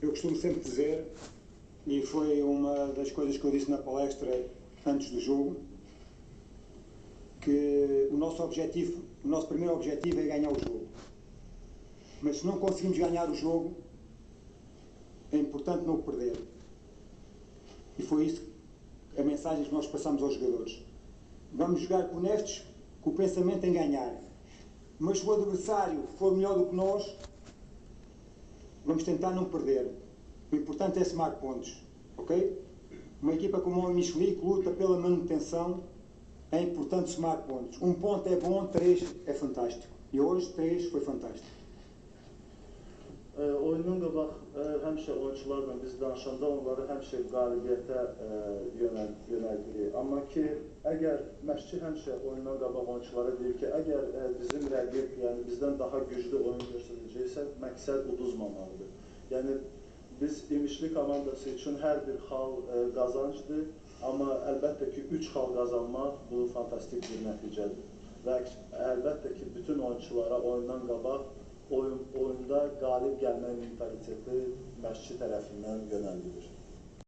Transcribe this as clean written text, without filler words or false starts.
Eu costumo sempre dizer, e foi uma das coisas que eu disse na palestra antes do jogo, que o nosso primeiro objetivo é ganhar o jogo. Mas se não conseguimos ganhar o jogo, é importante não o perder. E foi isso a mensagem que nós passamos aos jogadores. Vamos jogar honestos, com o pensamento em ganhar. Mas se o adversário for melhor do que nós, vamos tentar não perder. O importante é somar pontos, ok? Uma equipa como o Michelin, que luta pela manutenção, é importante somar pontos. Um ponto é bom, 3 é fantástico. E hoje 3 foi fantástico. Oyundan qabaq həmişə oyunçularla biz danışanda onları həmişə qalibiyyətə yönəldirik. Amma ki, əgər məşqçi həmişə oyundan qabaq oyunçulara deyir ki, əgər bizim rəqib, yəni bizdən daha güclü oyun göstərəcəksə, məqsəd uduzmamalıdır. Yəni, biz İmişli komandası üçün hər bir xal qazancdır, amma əlbəttə ki, 3 xal qazanmaq bu fantastik bir nəticədir. Və əlbəttə ki, bütün oyunçulara oyundan qabaq oyunda qalib gəlmək mentaliteti məşqçi tərəfindən yönəldilir.